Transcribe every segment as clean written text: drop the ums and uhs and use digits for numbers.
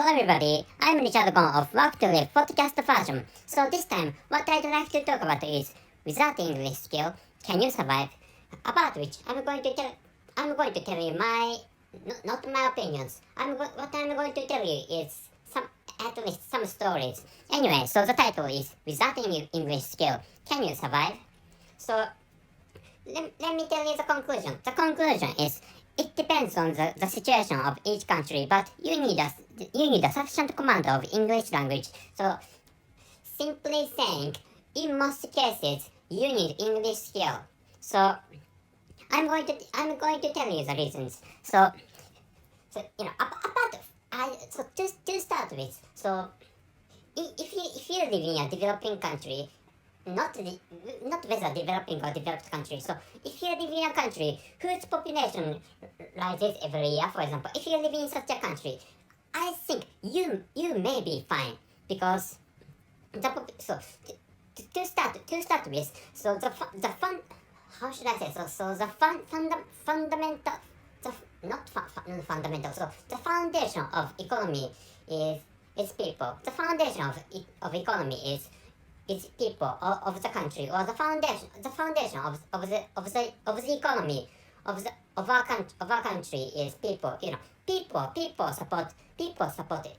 Hello everybody, I'm Richard Gon of Work to Live podcast version. So this time, what I'd like to talk about is, without English skill, can you survive? About which I'm going to tell you my, not my opinions. What I'm going to tell you is at least some stories. Anyway, so the title is, without English skill, can you survive? So let me tell you the conclusion. The conclusion is, it depends on the situation of each country, but you need a sufficient command of English language. So, simply saying, in most cases, you need English skill. So, I'm going to tell you the reasons. So to start with, so if you live in a developing country, not whether developing or developed country. So if you live in a country whose population rises every year, for example, if you live in such a country, I think you may be fine, because to start with, so the fun how should I say, so the fundamental, fundamental, so the foundation of economy is people. The foundation of economy is people of the country, or the foundation of the economy of our country is people. People support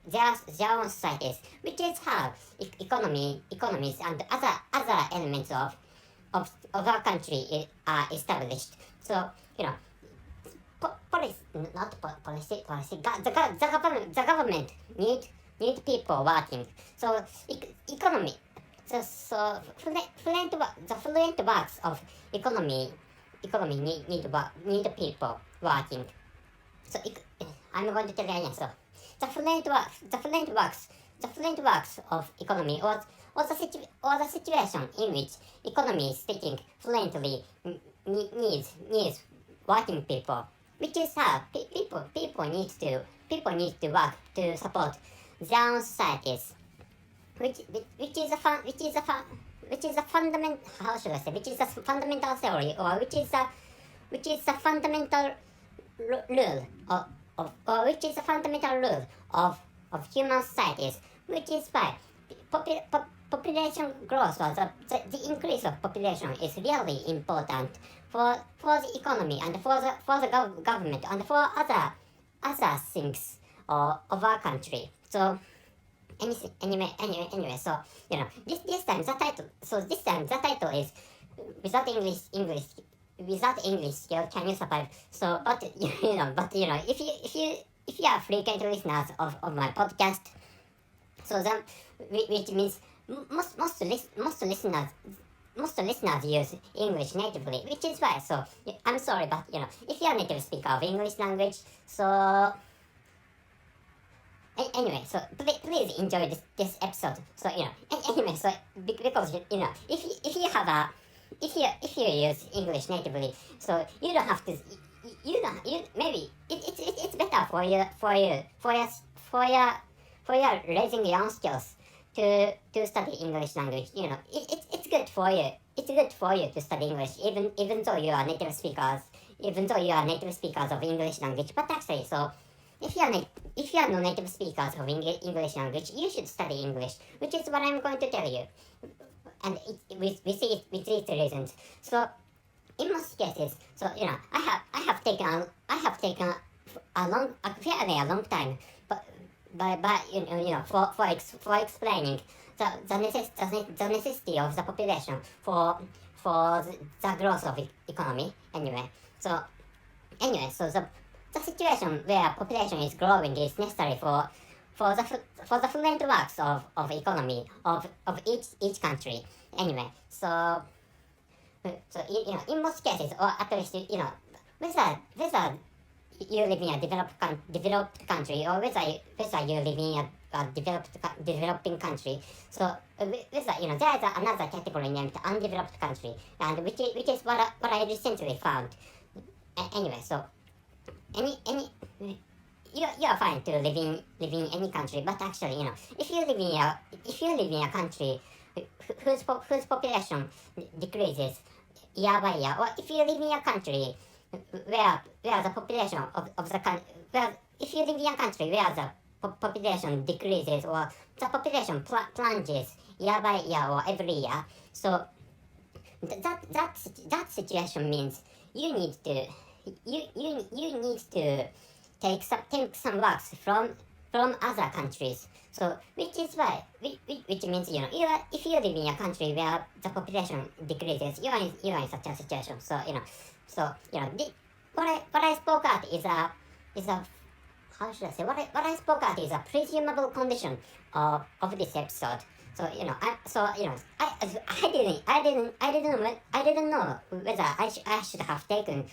their own societies, which is how economies and other elements of our country are established. So policy, the government need people working. So economy. The fluent works of economy need people working. So I'm going to tell you again. So the fluent works of economy, or the situation in which economy is speaking fluently needs working people, which is how people need to work to support their own societies. Which is a fundamental, how should I say, which is a fundamental theory, or which is a fundamental rule of human societies, which is why population growth, or the increase of population is really important for the economy, and for the government, and for other things of our country. So anyway, so this time the title is, without English skill, can you survive? So but if you are frequent listeners of my podcast, so then, which means most listeners use English natively, which is why. So I'm sorry, but if you are a native speaker of English language, so anyway, so please enjoy this episode. So anyway, so because if you use English natively, so you don't have to, maybe it's better for your raising your own skills to study English language. It's good for you. It's good for you to study English, even though you are native speakers of English language. But actually, so if you are no native speakers of English language, you should study English, which is what I'm going to tell you, and with these reasons. So in most cases, so I have taken a fairly long time, but for explaining the necessity of the population for the growth of economy. Anyway, so the situation where population is growing is necessary for the fluent works of economy of each country. Anyway, so in most cases, or at least whether you live in a developed country, or whether you live in a developing country, so whether there is another category named undeveloped country, and which is what I recently found. Anyway, so you are fine to live in any country, but actually, if you live in a country whose population decreases year by year, or if you live in a country where the population of the country, if you live in a country where the population decreases or the population plunges year by year or every year. So that situation means you need to take some works from other countries. So which is why which means if you live in a country where the population decreases, you are in such a situation. So what I spoke at is a how should I say, what I spoke at is a presumable condition of this episode. So I didn't know whether I should have taken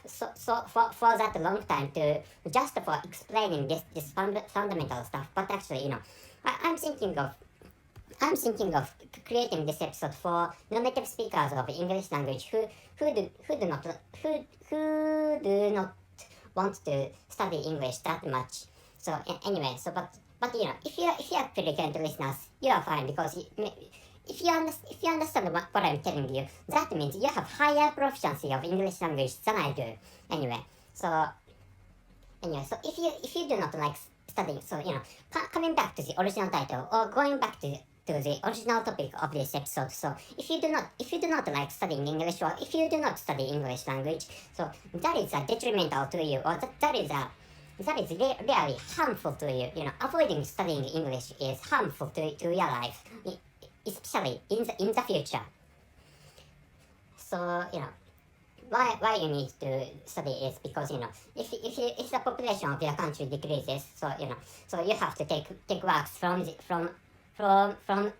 for that long time to just for explaining this fundamental stuff. But actually, I'm thinking of creating this episode for non-native speakers of English language who do not want to study English that much. So anyway, but if you are pretty listeners, you are fine because if you understand what I'm telling you, that means you have higher proficiency of English language than I do. So if you do not like studying, so coming back to the original title or going back to the original topic of this episode. So if you do not like studying English, or if you do not study English language, so that is detrimental to you, or that is really harmful to you. Avoiding studying English is harmful to your life, especially in the future. So why you need to study is because if the population of your country decreases, so you have to take works from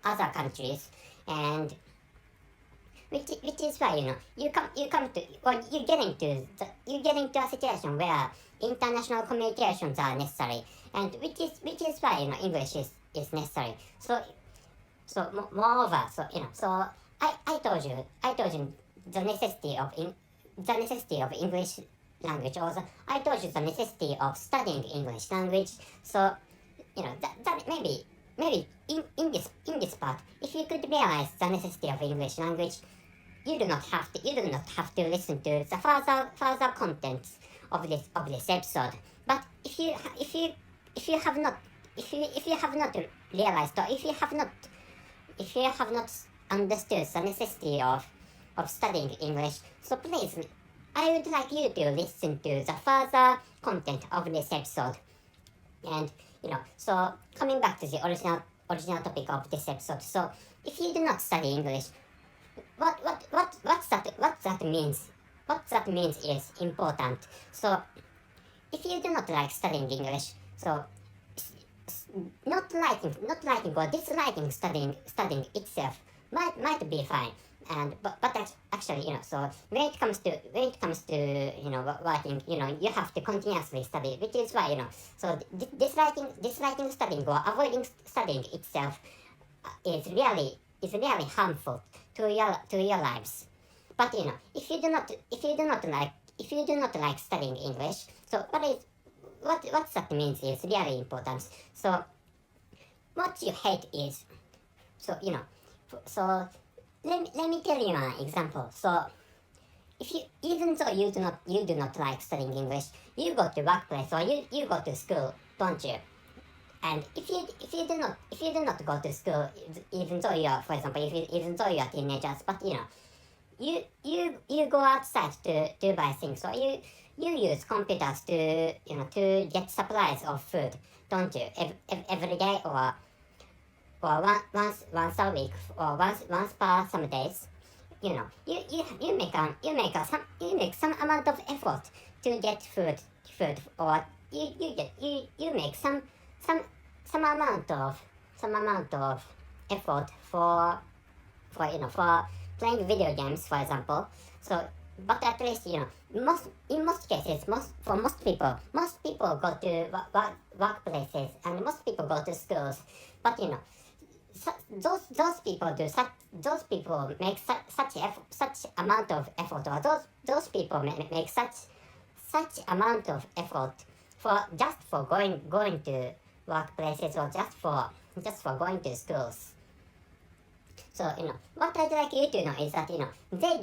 other countries, and which is why you get into a situation where international communications are necessary, and which is why English is necessary. So moreover, so I told you the necessity of English language, or I told you the necessity of studying English language. So that maybe in this part, if you could realize the necessity of English language, you do not have to listen to the further contents of this episode. But if you have not realized, or if you have not understood the necessity of studying English, so please, I would like you to listen to the further content of this episode. And so coming back to the original topic of this episode. So if you do not study English, what that means? What that means is important. So if you do not like studying English, so not liking or disliking studying itself might be fine. But actually, so when it comes to working, you have to continuously study, which is why so disliking studying or avoiding studying itself is really harmful to your lives. But if you do not like studying English, so what that means is really important. So what you hate is, so let me tell you an example. So even though you do not like studying English, you go to workplace or you go to school, don't you? And if you do not go to school, even though you are, for example, even though you are teenagers, but you go outside to buy things, so you use computers to get supplies of food, don't you? Every day, or once a week, or once per some days. You make some amount of effort to get food, or you make some amount of effort for playing video games, for example. So, but at least in most cases, most people go to workplaces, and most people go to schools. But those people make such amount of effort, or those people make such amount of effort for going to workplaces, or just for going to schools. So what I'd like you to know is that they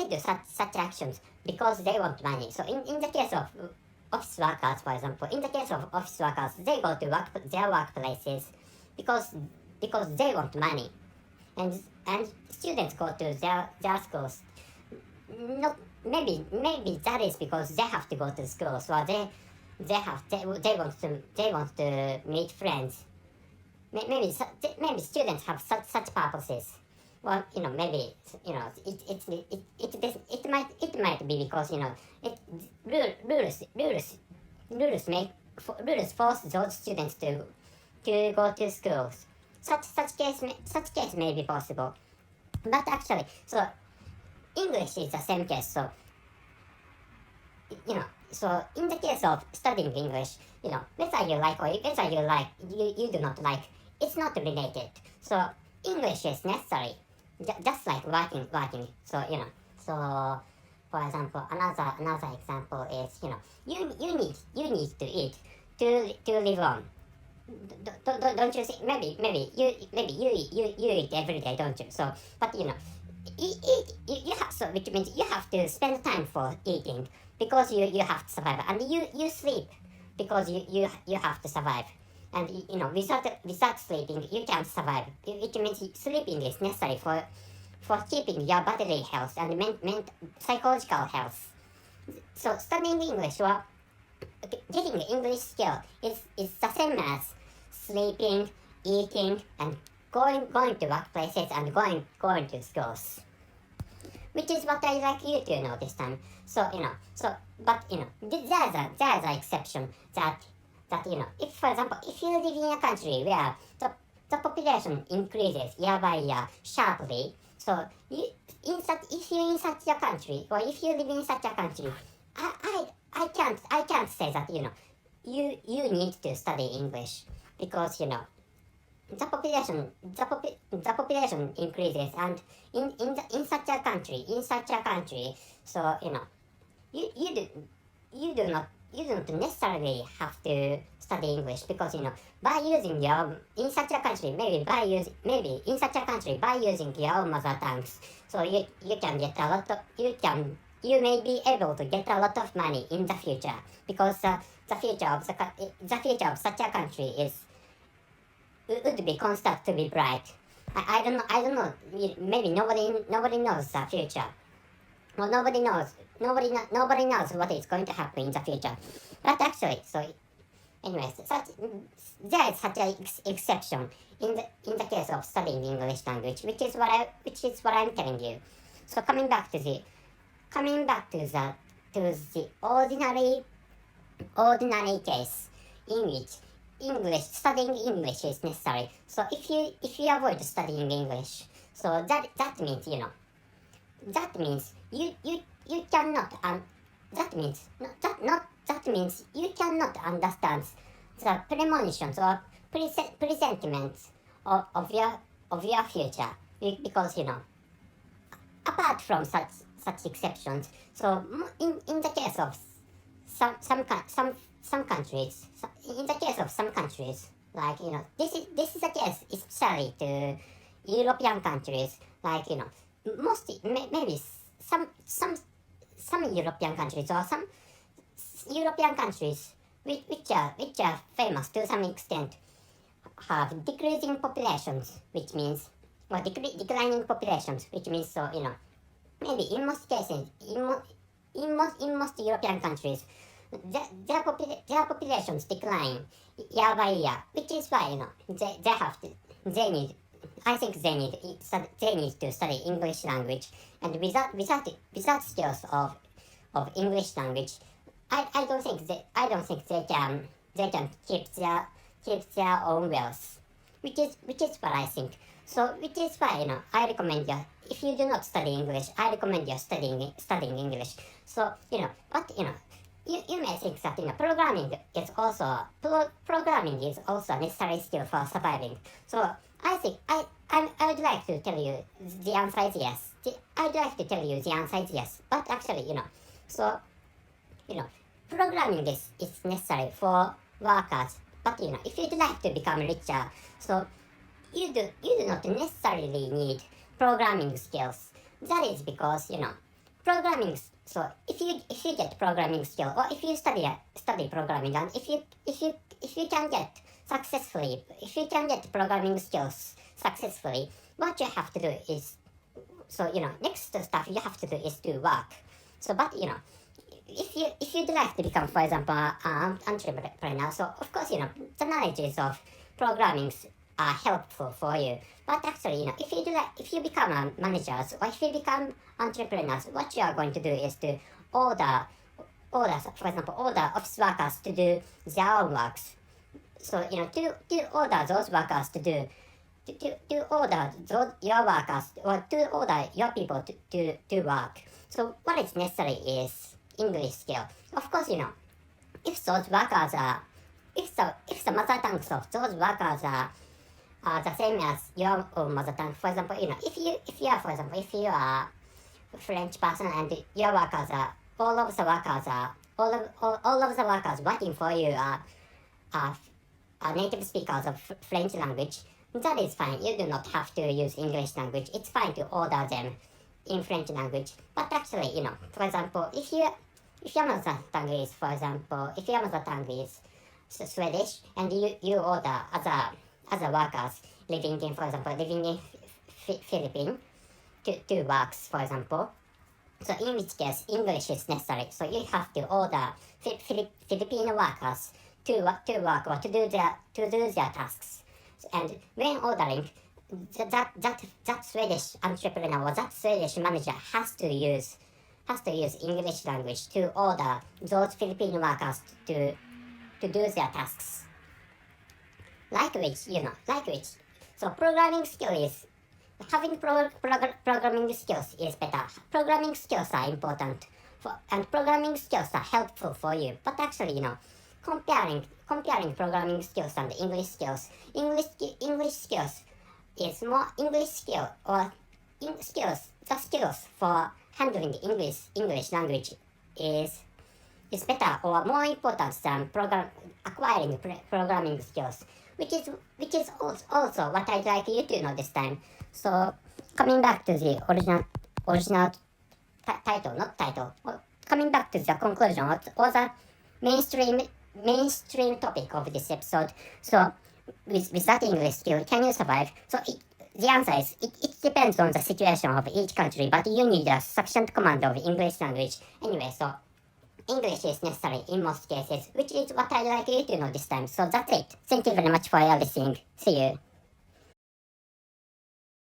do such actions because they want money. So in the case office workers, for example, in the case of office workers, they go to their workplaces because they want money, and students go to their schools. No, maybe that is because they have to go to school, so they want to meet friends. Maybe students have such purposes. Well, maybe it might be because it rules force those students to go to schools. Such case may be possible, but actually, so English is the same case. So so in the case of studying English, whether you like or whether you do not like, it's not related. So English is necessary, just like working. So so for example, another example is you need to eat to live on. Don't you think? Maybe you eat every day, don't you? So but you have, so which means you have to spend time for eating because you have to survive, and you sleep because you have to survive, and without sleeping you can't survive. It means sleeping is necessary for keeping your bodily health and psychological health. So studying English or getting English skill is the same as sleeping, eating, and going to workplaces and going to schools, which is what I'd like you to know this time. So but there's an exception that if, for example, if you live in a country where the population increases year by year sharply, so if you're in such a country, or if you live in such a country, I can't say that you need to study English because the population increases, and in such a country, so you don't necessarily have to study English because by using your in such a country by using your own mother tongues, so you can get a lot of you may be able to get a lot of money in the future, because the future of such a country would be considered to be bright. I don't know. Maybe nobody knows the future. Well, nobody knows what is going to happen in the future. But actually, so anyways, there is such an exception in the case of studying English language, which is what I'm telling you. So coming back to the ordinary case in which studying English is necessary. So if you avoid studying English, so that means you cannot that means you cannot understand the premonitions or presentiments of your future, because apart from such exceptions, so in the case of some countries, in the case of some countries, like this is the case especially to European countries, like maybe some European countries, or some European countries which are famous to some extent, have decreasing populations, which means, or declining populations, which means, so maybe in most cases, in most European countries, their populations decline year by year, which is why they need to study English language, and without skills of English language, I don't think they can keep their own wealth, which is what I think. So which is why I recommend you, if you do not study English, I recommend you studying English. So but you may think that programming is also a necessary skill for surviving. So I think I would like to tell you the answer is yes. I'd like to tell you the answer is yes. But actually, so programming is necessary for workers. But if you'd like to become richer, so you do not necessarily need programming skills. That is because programming So if you get programming skill, or if you study programming, and if you can get successfully, if you can get programming skills successfully, what you have to do is, so next stuff you have to do is do work. So but if you'd like to become, for example, an entrepreneur, so of course the knowledges of programming are helpful for you. But actually, if you become a managers, or if you become entrepreneurs, what you are going to do is to order, for example, order office workers to do their own works. So to order those workers to do, to order your workers, or to order your people to work. So what is necessary is English skill. Of course, if those workers are, if the mother tongues of those workers are the same as your own mother tongue. For example, if you are a French person and your workers are, all of the workers working for you are native speakers of French language, that is fine. You do not have to use English language. It's fine to order them in French language. But actually, for example, if your mother tongue is, for example, if your mother tongue is Swedish, and you order other workers living in, for example, living in Philippines to works, for example. So in which case, English is necessary. So you have to order Filipino workers to work, or to do their tasks. And when ordering, that Swedish entrepreneur or that Swedish manager has to use English language to order those Filipino workers to do their tasks. Like which. So programming skill is, having programming skills is better. Programming skills are important, and programming skills are helpful for you. But actually, comparing programming skills and English skills, English skills is more English skill, or the skills for handling the English language is better or more important than acquiring programming skills, which is also what I'd like you to know this time. So coming back to the original title, coming back to the conclusion, or the mainstream topic of this episode. So with that English skill, can you survive? So the answer is, it depends on the situation of each country, but you need a sufficient command of English language. Anyway, so English is necessary in most cases, which is what I'd like you to know this time. So that's it. Thank you very much for your listening. See you.